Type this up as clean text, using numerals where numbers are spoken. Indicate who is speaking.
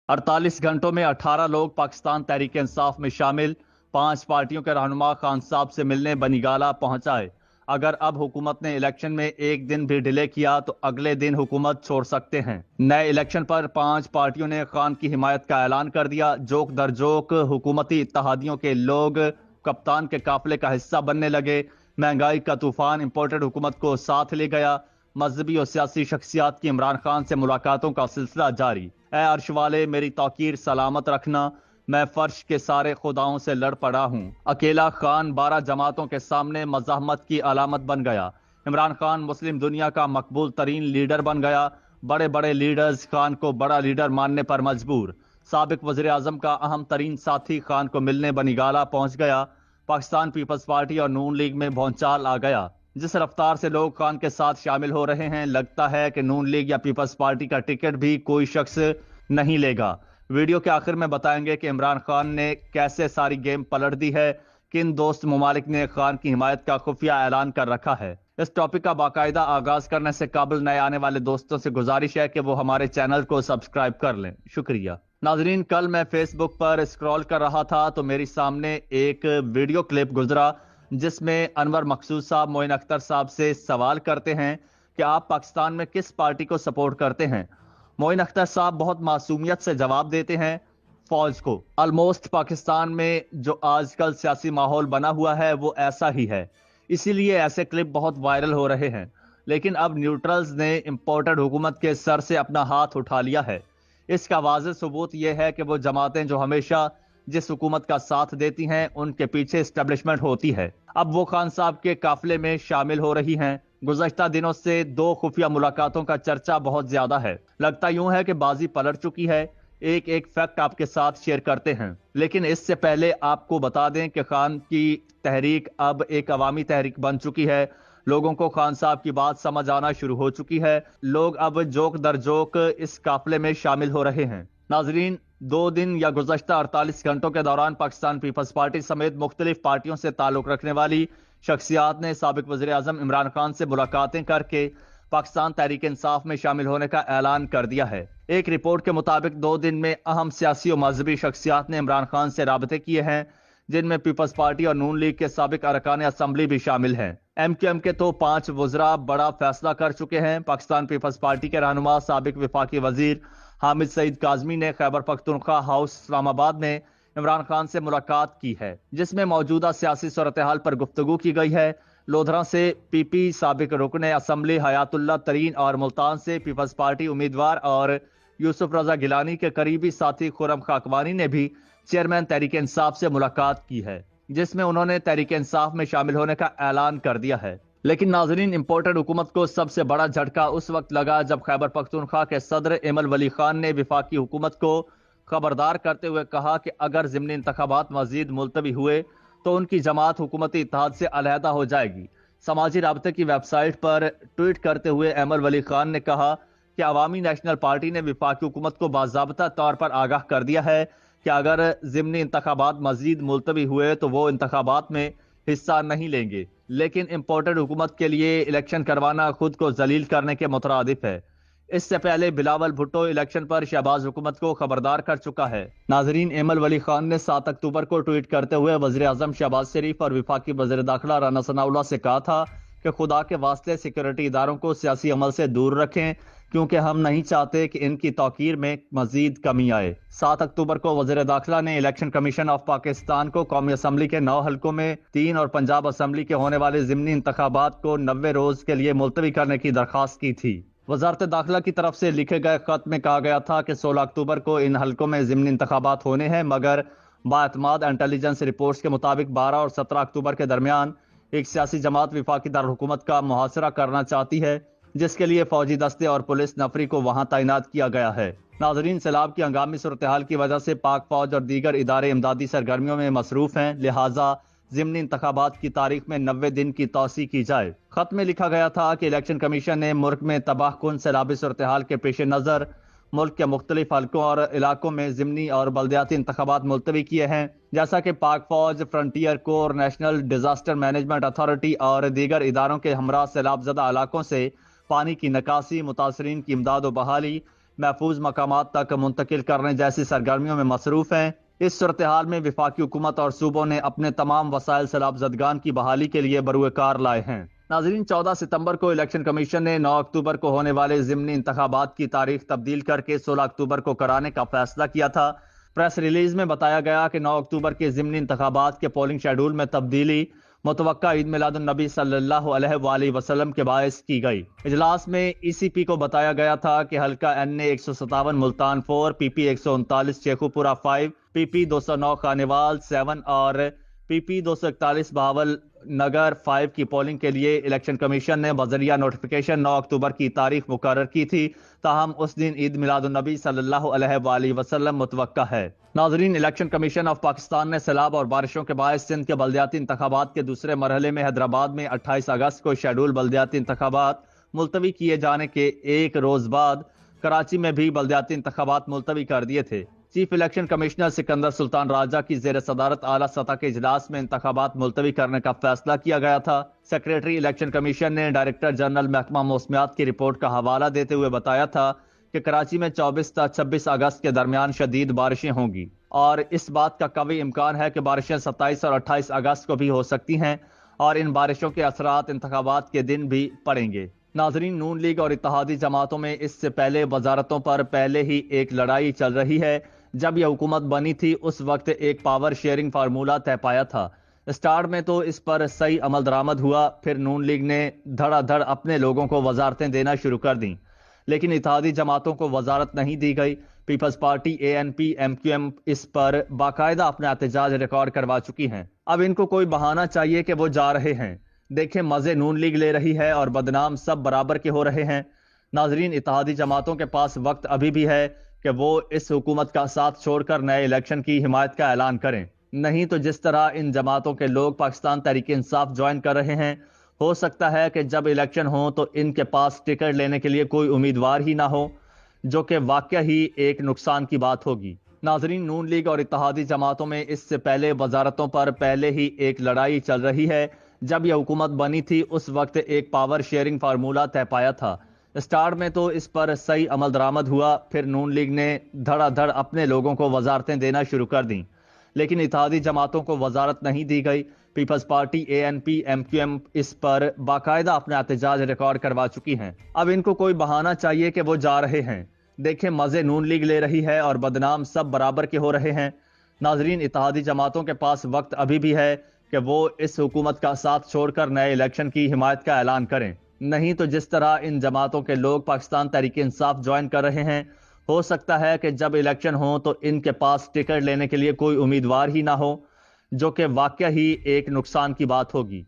Speaker 1: 48 घंटों में 18 लोग पाकिस्तान तहरीक इंसाफ में शामिल। 5 पार्टियों के रहनुमा खान साहब से मिलने बनीगाला पहुंचाए। अगर अब हुकूमत ने इलेक्शन में एक दिन भी डिले किया तो अगले दिन हुकूमत छोड़ सकते हैं। नए इलेक्शन पर 5 पार्टियों ने खान की हिमायत का ऐलान कर दिया। जोक दर जोक हुकूमती इत्तेहादियों के लोग कप्तान के काफिले का हिस्सा बनने लगे। महंगाई का तूफान इंपोर्टेड हुकूमत को साथ ले गया। मजहबी और सियासी शख्सियात की इमरान खान से मुलाकातों का सिलसिला जारी। ए अर्श वाले, मेरी तौकीर सलामत रखना, मैं फर्श के सारे खुदाओं से लड़ पड़ा हूँ। अकेला खान 12 जमातों के सामने मज़ाहमत की अलामत बन गया। इमरान खान मुस्लिम दुनिया का मकबूल तरीन लीडर बन गया। बड़े बड़े लीडर्स खान को बड़ा लीडर मानने पर मजबूर। साबिक वज़ीर आज़म का अहम तरीन साथी खान को मिलने बनीगाला पहुंच गया। पाकिस्तान पीपल्स पार्टी और नून लीग में भौचाल आ गया। जिस रफ्तार से लोग खान के साथ शामिल हो रहे हैं, लगता है कि नून लीग या पीपल्स पार्टी का टिकट भी कोई शख्स नहीं लेगा। वीडियो के आखिर में बताएंगे कि इमरान खान ने कैसे सारी गेम पलट दी है, किन दोस्त ममालिक ने खान की हिमायत का खुफिया ऐलान कर रखा है। इस टॉपिक का बाकायदा आगाज करने से काबिल नए आने वाले दोस्तों से गुजारिश है कि वो हमारे चैनल को सब्सक्राइब कर लें। शुक्रिया। नाजरीन, कल मैं फेसबुक पर स्क्रॉल कर रहा था तो मेरे सामने एक वीडियो क्लिप गुजरा जिसमें अनवर मकसूद साहब मोइन अख्तर साहब से सवाल करते हैं कि आप पाकिस्तान में किस पार्टी को सपोर्ट करते हैं। मोइन अख्तर साहब बहुत मासूमियत से जवाब देते हैं, फौज को। ऑलमोस्ट पाकिस्तान में जो आजकल सियासी माहौल बना हुआ है वो ऐसा ही है, इसीलिए ऐसे क्लिप बहुत वायरल हो रहे हैं। लेकिन अब न्यूट्रल्स ने इंपोर्टेड हुकूमत के सर से अपना हाथ उठा लिया है। इसका वाज़ेह सबूत यह है कि वो जमातें जो हमेशा जिस हुकूमत का साथ देती हैं उनके पीछे एस्टेब्लिशमेंट होती है, अब वो खान साहब के काफिले में शामिल हो रही हैं। गुज़श्ता दिनों से 2 खुफिया मुलाकातों का चर्चा बहुत ज्यादा है। लगता यूं है कि बाजी पलट चुकी है। एक एक फैक्ट आपके साथ शेयर करते हैं, लेकिन इससे पहले आपको बता दें कि खान की तहरीक अब एक अवामी तहरीक बन चुकी है। लोगों को खान साहब की बात समझ आना शुरू हो चुकी है। लोग अब जोक दर जोक इस काफिले में शामिल हो रहे हैं। नाजरीन, 2 दिन या गुज़श्ता 48 घंटों के दौरान पाकिस्तान पीपल्स पार्टी समेत मुख्तलिफ पार्टियों से ताल्लुक रखने वाली शख्सियात ने साबिक वज़ीर आज़म इमरान खान से मुलाकातें करके पाकिस्तान तहरीक इंसाफ में शामिल होने का ऐलान कर दिया है। एक रिपोर्ट के मुताबिक 2 दिन में अहम सियासी और मजहबी शख्सियात ने इमरान खान से राबते किए हैं, जिनमें पीपल्स पार्टी और नून लीग के साबिक अरकान असम्बली भी शामिल हैं। MQM के तो 5 वज़रा बड़ा फैसला कर चुके हैं। पाकिस्तान पीपल्स पार्टी के रहनुमा साबिक वफाकी वजीर हामिद सईद काज़मी ने खैबर पख्तूनख्वा हाउस इस्लामाबाद में इमरान खान से मुलाकात की है, जिसमें मौजूदा सियासी सूरत हाल पर गुफ्तगू की गई है। लोधरा से PP साबिक रुकन असम्बली हयातुल्लाह तरीन और मुल्तान से पीपल्स पार्टी उम्मीदवार और यूसुफ रजा गिलानी के करीबी साथी खुरम खाकवानी ने भी चेयरमैन तहरीक इंसाफ से मुलाकात की है, जिसमें उन्होंने तहरीक इंसाफ में शामिल होने का ऐलान कर दिया है। लेकिन नाजरीन, इंपोर्टेड हुकूमत को सबसे बड़ा झटका उस वक्त लगा जब खैबर पख्तूनख्वा के सदर एमल वली खान ने वफाकी हुकूमत को खबरदार करते हुए कहा कि अगर ज़िमनी इंतखाबात मजीद मुलतवी हुए तो उनकी जमात हुकूमती इत्तेहाद से अलहदा हो जाएगी। समाजी राबते की वेबसाइट पर ट्वीट करते हुए एमल वली खान ने कहा कि अवामी नेशनल पार्टी ने वफाकी हुकूमत को बाज़ाब्ता तौर पर आगाह कर दिया है कि अगर ज़िमनी इंतखाबात मजीद मुलतवी हुए तो वो इंतखाबात में हिस्सा नहीं लेंगे। लेकिन इंपोर्टेड हुकूमत के लिए इलेक्शन करवाना खुद को जलील करने के मुतरादिफ है। इससे पहले बिलावल भुट्टो इलेक्शन पर शहबाज हुकूमत को खबरदार कर चुका है। नाजरीन, एमल वली खान ने 7 अक्टूबर को ट्वीट करते हुए वज़ीर आज़म शहबाज शरीफ और वफाकी वज़ीर दाखिला राना सनाउल्लाह से कहा था कि खुदा के वास्ते सिक्योरिटी इदारों को सियासी अमल से दूर रखें, क्योंकि हम नहीं चाहते कि इनकी तौकीर में मजीद कमी आए। 7 अक्टूबर को वज़ीर दाखिला ने इलेक्शन कमीशन ऑफ पाकिस्तान को कौमी असम्बली के 9 हल्कों में 3 और पंजाब असम्बली के होने वाले ज़िमनी इंतखाबात को 90 रोज के लिए मुलतवी करने की दरख्वास्त की थी। वजारत दाखिला की तरफ से लिखे गए खत में कहा गया था कि 16 अक्टूबर को इन हल्कों में ज़िमनी इंतखाबात होने हैं, मगर बाएतमाद इंटेलिजेंस रिपोर्ट्स के मुताबिक 12 और 17 अक्टूबर के दरमियान एक सियासी जमात वफाकी दारकूमत का मुहासरा करना चाहती है, जिसके लिए फौजी दस्ते और पुलिस नफरी को वहां तैनात किया गया है। नाजरीन, सैलाब की हंगामी सूरत हाल की वजह से पाक फौज और दीगर इदारे इमदादी सरगर्मियों में मसरूफ हैं, लिहाजा ज़िमनी इंतखाबात की तारीख में 90 दिन की तौसी की जाए। खत में लिखा गया था कि इलेक्शन कमीशन ने मुल्क में तबाहकुन सैलाबी सूरत हाल के पेश नज़र मुल्क के मुख्तलिफ हल्कों और इलाकों में ज़िमनी और बल्दियाती इंतखाबात मुलतवी किए हैं। जैसा कि पाक फौज, frontier core, national disaster management authority और दीगर इदारों के हमरा सैलाब ज़दा इलाकों से पानी की निकासी, मुतासरीन की इमदाद व बहाली, محفوظ مقامات تک منتقل کرنے جیسی سرگرمیوں میں مصروف ہیں۔ اس صورتحال میں وفاقی حکومت اور صوبوں نے اپنے تمام وسائل سیلاب زدگان کی بحالی کے لیے بروئے کار لائے ہیں۔ ناظرین، 14 ستمبر کو الیکشن کمیشن نے 9 اکتوبر کو ہونے والے ضمنی انتخابات کی تاریخ تبدیل کر کے 16 اکتوبر کو کرانے کا فیصلہ کیا تھا۔ پریس ریلیز میں بتایا گیا کہ 9 اکتوبر کے ضمنی انتخابات کے پولنگ شیڈول میں تبدیلی متوقع عید میلاد النبی صلی اللہ علیہ وآلہ وسلم کے باعث کی گئی۔ اجلاس میں ای سی پی کو بتایا گیا تھا کہ حلقہ این اے 157 ملتان 4، پی پی 139 شیخو پورہ 5، پی پی 209 خانیوال 7 اور پی پی 241 بہاول نگر 5 کی پولنگ کے لیے الیکشن کمیشن نے بذریعہ نوٹیفیکیشن 9 اکتوبر کی تاریخ مقرر کی تھی، تاہم اس دن عید میلاد النبی صلی اللہ علیہ وآلہ وسلم متوقع ہے۔ ناظرین، الیکشن کمیشن آف پاکستان نے سیلاب اور بارشوں کے باعث سندھ کے بلدیاتی انتخابات کے دوسرے مرحلے میں حیدرآباد میں 28 اگست کو شیڈول بلدیاتی انتخابات ملتوی کیے جانے کے ایک روز بعد کراچی میں بھی بلدیاتی انتخابات ملتوی کر دیے تھے۔ چیف الیکشن کمشنر سکندر سلطان راجہ کی زیر صدارت اعلیٰ سطح کے اجلاس میں انتخابات ملتوی کرنے کا فیصلہ کیا گیا تھا۔ سیکریٹری الیکشن کمیشن نے ڈائریکٹر جنرل محکمہ موسمیات کی رپورٹ کا حوالہ دیتے ہوئے بتایا تھا کہ کراچی میں 24 تا 26 اگست کے درمیان شدید بارشیں ہوں گی اور اس بات کا قوی امکان ہے کہ بارشیں 27 اور 28 اگست کو بھی ہو سکتی ہیں اور ان بارشوں کے اثرات انتخابات کے دن بھی پڑیں گے۔ ناظرین، نون لیگ اور اتحادی جماعتوں میں اس سے پہلے وزارتوں پر پہلے ہی ایک لڑائی چل رہی ہے۔ جب یہ حکومت بنی تھی اس وقت ایک پاور شیئرنگ فارمولہ طے پایا تھا۔ اسٹارٹ میں تو اس پر صحیح عمل درآمد ہوا، پھر نون لیگ نے دھڑا دھڑ اپنے لوگوں کو وزارتیں دینا شروع کر دیں، لیکن اتحادی جماعتوں کو وزارت نہیں دی گئی۔ Peoples Party, A N P, M Q M اس پر باقاعدہ اپنا احتجاج ریکارڈ کروا چکی ہیں۔ اب ان کو کوئی بہانہ چاہیے کہ وہ جا رہے ہیں۔ دیکھیں، مزے نون لیگ لے رہی ہے اور بدنام سب برابر کے ہو رہے ہیں۔ ناظرین، اتحادی جماعتوں کے پاس وقت ابھی بھی ہے کہ وہ اس حکومت کا ساتھ چھوڑ کر نئے الیکشن کی حمایت کا اعلان کریں، نہیں تو جس طرح ان جماعتوں کے لوگ پاکستان تحریک انصاف جوائن کر رہے ہیں، ہو سکتا ہے کہ جب الیکشن ہوں تو ان کے پاس ٹکٹ لینے کے لیے کوئی امیدوار ہی نہ ہو، جو کہ واقعہ ہی ایک نقصان کی بات ہوگی۔ ناظرین، نون لیگ اور اتحادی جماعتوں میں اس سے پہلے وزارتوں پر پہلے ہی ایک لڑائی چل رہی ہے۔ جب یہ حکومت بنی تھی اس وقت ایک پاور شیئرنگ فارمولہ طے پایا تھا۔ اسٹارٹ میں تو اس پر صحیح عمل درآمد ہوا، پھر نون لیگ نے دھڑا دھڑ اپنے لوگوں کو وزارتیں دینا شروع کر دیں، لیکن اتحادی جماعتوں کو وزارت نہیں دی گئی۔ Peoples Party, A N P, M Q M اس پر باقاعدہ اپنا احتجاج ریکارڈ کروا چکی ہیں۔ اب ان کو کوئی بہانہ چاہیے کہ وہ جا رہے ہیں۔ دیکھیں، مزے نون لیگ لے رہی ہے اور بدنام سب برابر کے ہو رہے ہیں۔ ناظرین، اتحادی جماعتوں کے پاس وقت ابھی بھی ہے کہ وہ اس حکومت کا ساتھ چھوڑ کر نئے الیکشن کی حمایت کا اعلان کریں، نہیں تو جس طرح ان جماعتوں کے لوگ پاکستان تحریک انصاف جوائن کر رہے ہیں، ہو سکتا ہے کہ جب الیکشن ہوں تو ان کے پاس ٹکٹ لینے کے لیے کوئی امیدوار ہی نہ ہو، جو کہ واقعہ ہی ایک نقصان کی بات ہوگی۔